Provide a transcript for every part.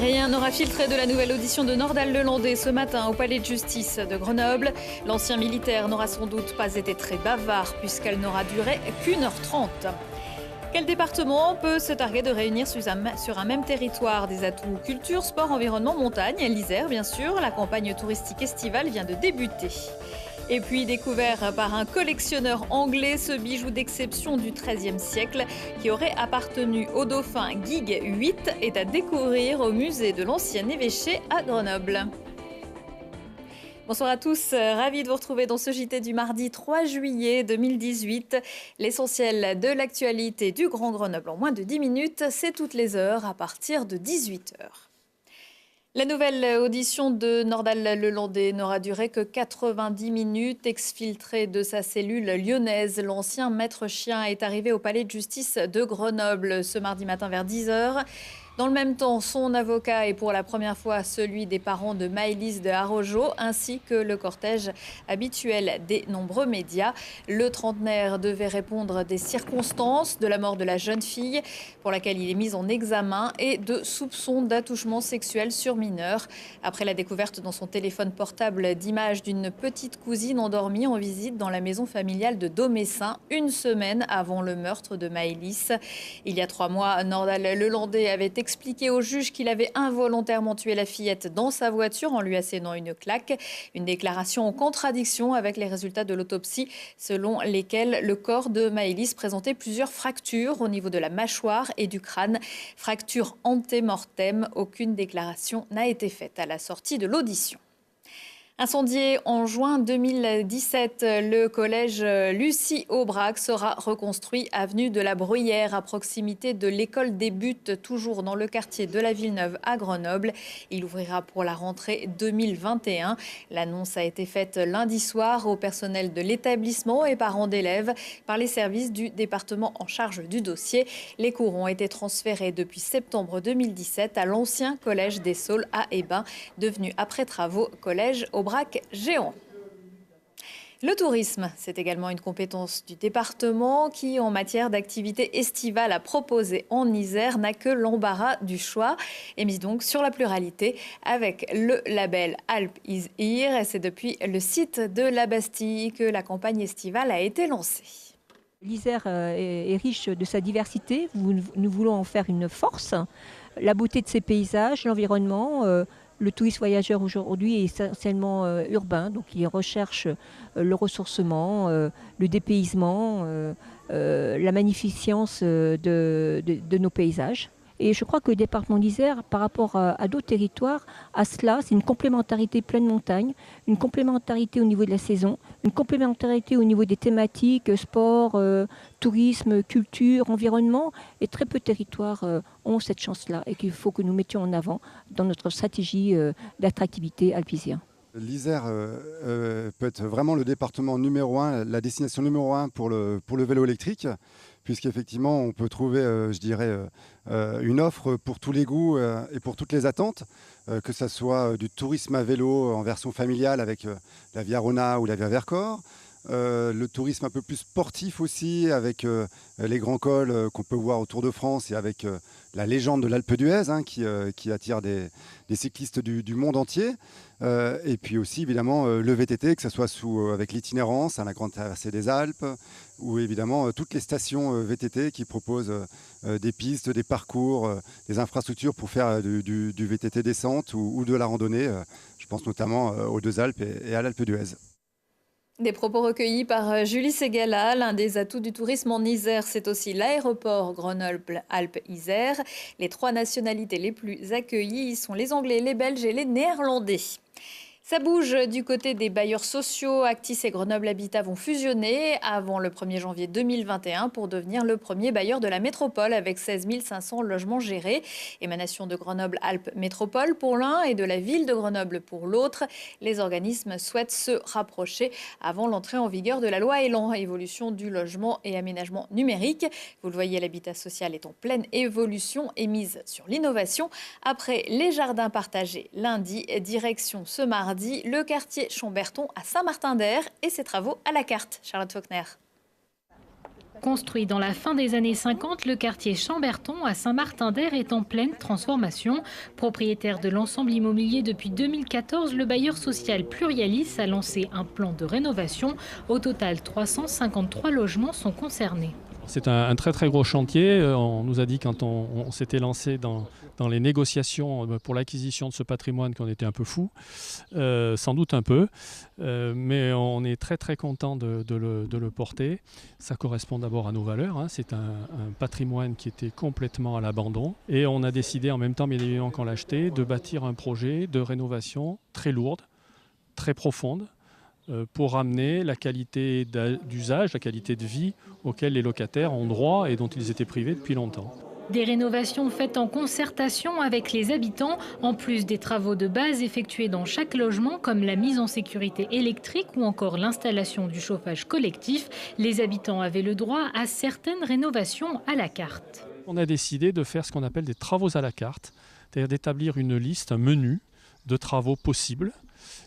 Rien n'aura filtré de la nouvelle audition de Nordal-Lelandais ce matin au palais de justice de Grenoble. L'ancien militaire n'aura sans doute pas été très bavard puisqu'elle n'aura duré qu'1h30. Quel département peut se targuer de réunir sur un même territoire des atouts culture, sport, environnement, montagne? L'Isère, bien sûr. La campagne touristique estivale vient de débuter. Et puis découvert par un collectionneur anglais, ce bijou d'exception du XIIIe siècle qui aurait appartenu au dauphin Guigues VIII est à découvrir au musée de l'ancien évêché à Grenoble. Bonsoir à tous, ravi de vous retrouver dans ce JT du mardi 3 juillet 2018. L'essentiel de l'actualité du Grand Grenoble en moins de 10 minutes, c'est toutes les heures à partir de 18h. La nouvelle audition de Nordal-Lelandais n'aura duré que 90 minutes. Exfiltré de sa cellule lyonnaise, l'ancien maître chien est arrivé au palais de justice de Grenoble ce mardi matin vers 10h. Dans le même temps, son avocat est pour la première fois celui des parents de Maëlys de Haraujot, ainsi que le cortège habituel des nombreux médias. Le trentenaire devait répondre des circonstances de la mort de la jeune fille, pour laquelle il est mis en examen, et de soupçons d'attouchement sexuel sur mineur. Après la découverte dans son téléphone portable d'images d'une petite cousine endormie en visite dans la maison familiale de Domessin, une semaine avant le meurtre de Maëlys. Il y a 3 mois, Nordal-Lelandais avait expliqué au juge qu'il avait involontairement tué la fillette dans sa voiture en lui assénant une claque. Une déclaration en contradiction avec les résultats de l'autopsie selon lesquels le corps de Maëlys présentait plusieurs fractures au niveau de la mâchoire et du crâne. Fractures ante-mortem. Aucune déclaration n'a été faite à la sortie de l'audition. Incendié en juin 2017, le collège Lucie Aubrac sera reconstruit avenue de la Bruyère à proximité de l'école des Buttes, toujours dans le quartier de la Villeneuve à Grenoble. Il ouvrira pour la rentrée 2021. L'annonce a été faite lundi soir au personnel de l'établissement et parents d'élèves par les services du département en charge du dossier. Les cours ont été transférés depuis septembre 2017 à l'ancien collège des Saules à Hébin, devenu après travaux collège Aubrac géant. Le tourisme, c'est également une compétence du département qui, en matière d'activité estivale à proposer en Isère, n'a que l'embarras du choix et mise donc sur la pluralité avec le label Alpes is Here. Et c'est depuis le site de la Bastille que la campagne estivale a été lancée. L'Isère est riche de sa diversité. Nous voulons en faire une force. La beauté de ses paysages, l'environnement. Le tourisme voyageur aujourd'hui est essentiellement urbain, donc il recherche le ressourcement, le dépaysement, la magnificence de nos paysages. Et je crois que le département d'Isère, par rapport à d'autres territoires, a cela, c'est une complémentarité pleine montagne, une complémentarité au niveau de la saison, une complémentarité au niveau des thématiques, sport, tourisme, culture, environnement. Et très peu de territoires ont cette chance-là et qu'il faut que nous mettions en avant dans notre stratégie d'attractivité alpisienne. L'Isère peut être vraiment le département numéro 1, la destination numéro 1 pour le vélo électrique, puisqu'effectivement on peut trouver, une offre pour tous les goûts et pour toutes les attentes, que ce soit du tourisme à vélo en version familiale avec la Via Rona ou la Via Vercors, le tourisme un peu plus sportif aussi avec les grands cols qu'on peut voir autour de France et avec la légende de l'Alpe d'Huez qui attire des cyclistes du monde entier. Et puis aussi évidemment le VTT, que ce soit avec l'itinérance, la grande traversée des Alpes, ou évidemment toutes les stations VTT qui proposent des pistes, des parcours, des infrastructures pour faire du VTT descente ou de la randonnée. Je pense notamment aux Deux Alpes et à l'Alpe d'Huez. Des propos recueillis par Julie Ségala. L'un des atouts du tourisme en Isère, c'est aussi l'aéroport Grenoble-Alpes-Isère. Les 3 nationalités les plus accueillies sont les Anglais, les Belges et les Néerlandais. Ça bouge du côté des bailleurs sociaux. Actis et Grenoble Habitat vont fusionner avant le 1er janvier 2021 pour devenir le premier bailleur de la métropole avec 16 500 logements gérés. Émanation de Grenoble-Alpes Métropole pour l'un et de la ville de Grenoble pour l'autre. Les organismes souhaitent se rapprocher avant l'entrée en vigueur de la loi Elan, évolution du logement et aménagement numérique. Vous le voyez, l'habitat social est en pleine évolution et mise sur l'innovation. Après les jardins partagés lundi, direction ce mardi, le quartier Chamberton à Saint-Martin-d'Air et ses travaux à la carte. Charlotte Faulkner. Construit dans la fin des années 50, le quartier Chamberton à Saint-Martin-d'Air est en pleine transformation. Propriétaire de l'ensemble immobilier depuis 2014, le bailleur social Plurialis a lancé un plan de rénovation. Au total, 353 logements sont concernés. C'est un très très gros chantier. On nous a dit quand on s'était lancé dans les négociations pour l'acquisition de ce patrimoine qu'on était un peu fou, sans doute un peu, mais on est très très content de le porter. Ça correspond d'abord à nos valeurs, hein. C'est un patrimoine qui était complètement à l'abandon et on a décidé en même temps, bien évidemment qu'on l'a acheté, de bâtir un projet de rénovation très lourde, très profonde, pour ramener la qualité d'usage, la qualité de vie auxquelles les locataires ont droit et dont ils étaient privés depuis longtemps. Des rénovations faites en concertation avec les habitants, en plus des travaux de base effectués dans chaque logement, comme la mise en sécurité électrique ou encore l'installation du chauffage collectif. Les habitants avaient le droit à certaines rénovations à la carte. On a décidé de faire ce qu'on appelle des travaux à la carte, c'est-à-dire d'établir une liste, un menu de travaux possibles,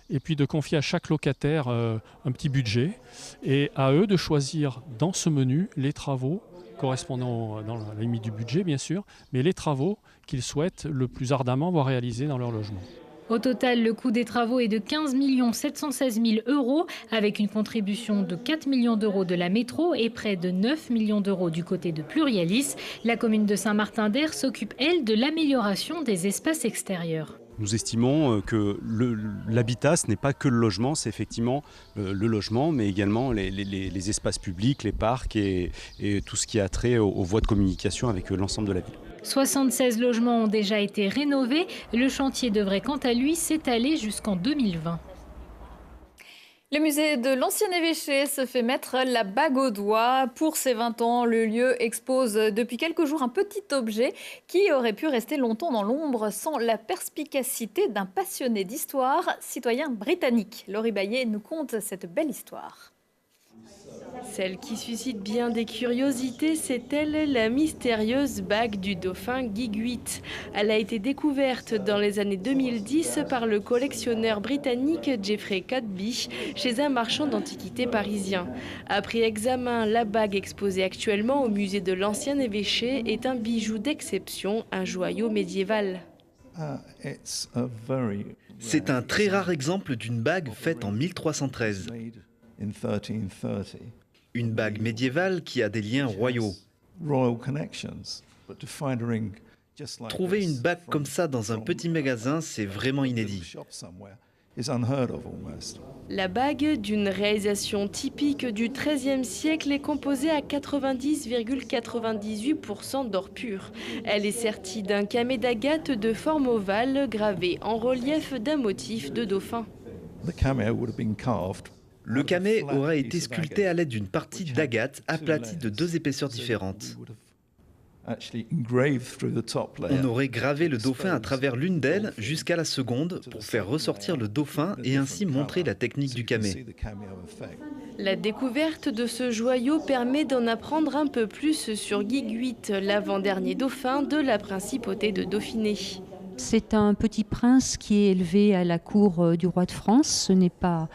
et puis de confier à chaque locataire un petit budget, et à eux de choisir dans ce menu les travaux correspondant dans la limite du budget bien sûr, mais les travaux qu'ils souhaitent le plus ardemment voir réalisés dans leur logement. Au total, le coût des travaux est de 15 716 000 €, avec une contribution de 4 millions d'euros de la métro et près de 9 millions d'euros du côté de Plurialis. La commune de Saint-Martin-d'Air s'occupe, elle, de l'amélioration des espaces extérieurs. Nous estimons que l'habitat, ce n'est pas que le logement, c'est effectivement le logement, mais également les espaces publics, les parcs et tout ce qui a trait aux voies de communication avec l'ensemble de la ville. 76 logements ont déjà été rénovés. Le chantier devrait quant à lui s'étaler jusqu'en 2020. Le musée de l'ancien évêché se fait mettre la bague au doigt. Pour ses 20 ans, le lieu expose depuis quelques jours un petit objet qui aurait pu rester longtemps dans l'ombre sans la perspicacité d'un passionné d'histoire, citoyen britannique. Laurie Baillet nous conte cette belle histoire. Celle qui suscite bien des curiosités, c'est elle, la mystérieuse bague du dauphin Guy VIII. Elle a été découverte dans les années 2010 par le collectionneur britannique Geoffrey Cadby chez un marchand d'antiquités parisien. Après examen, la bague exposée actuellement au musée de l'ancien évêché est un bijou d'exception, un joyau médiéval. C'est un très rare exemple d'une bague faite en 1313. Une bague médiévale qui a des liens royaux. Trouver une bague comme ça dans un petit magasin, c'est vraiment inédit. La bague, d'une réalisation typique du XIIIe siècle, est composée à 90,98% d'or pur. Elle est sertie d'un camée d'agate de forme ovale gravé en relief d'un motif de dauphin. Le camée aurait été sculpté à l'aide d'une partie d'agate aplatie de 2 épaisseurs différentes. On aurait gravé le dauphin à travers l'une d'elles jusqu'à la seconde pour faire ressortir le dauphin et ainsi montrer la technique du camée. La découverte de ce joyau permet d'en apprendre un peu plus sur Guy VIII, l'avant-dernier dauphin de la principauté de Dauphiné. C'est un petit prince qui est élevé à la cour du roi de France. Ce n'est pas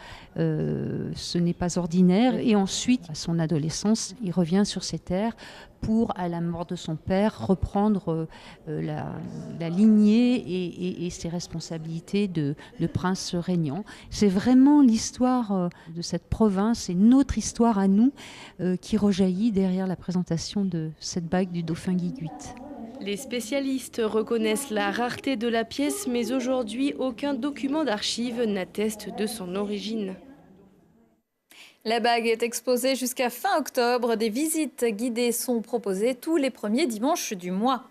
ordinaire. Et ensuite, à son adolescence, il revient sur ses terres pour, à la mort de son père, reprendre la lignée et ses responsabilités de prince régnant. C'est vraiment l'histoire de cette province et notre histoire à nous qui rejaillit derrière la présentation de cette bague du dauphin Guy VIII. Les spécialistes reconnaissent la rareté de la pièce, mais aujourd'hui, aucun document d'archives n'atteste de son origine. La bague est exposée jusqu'à fin octobre. Des visites guidées sont proposées tous les premiers dimanches du mois.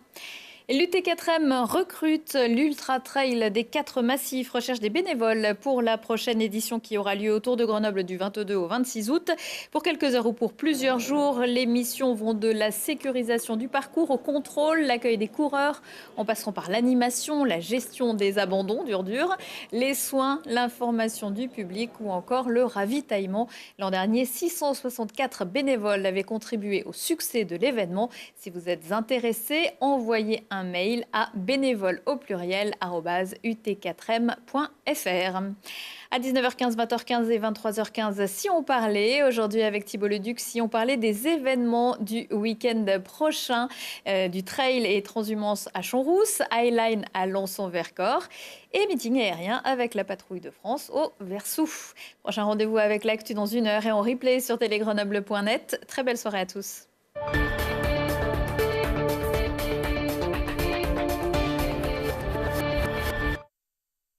L'UT4M recrute. L'Ultra Trail des 4 massifs recherche des bénévoles pour la prochaine édition qui aura lieu autour de Grenoble du 22 au 26 août. Pour quelques heures ou pour plusieurs jours, les missions vont de la sécurisation du parcours au contrôle, l'accueil des coureurs, en passant par l'animation, la gestion des abandons dur, les soins, l'information du public ou encore le ravitaillement. L'an dernier, 664 bénévoles avaient contribué au succès de l'événement. Si vous êtes intéressé, envoyez un un mail à bénévole@ut4m.fr. À 19h15, 20h15 et 23h15, si on parlait, aujourd'hui avec Thibault Leduc, si on parlait des événements du week-end prochain, du trail et transhumance à Champs-Rousse, Highline à Lançon-Vercors et meeting aérien avec la patrouille de France au Versou. Prochain rendez-vous avec l'actu dans 1 heure et en replay sur télégrenoble.net. Très belle soirée à tous.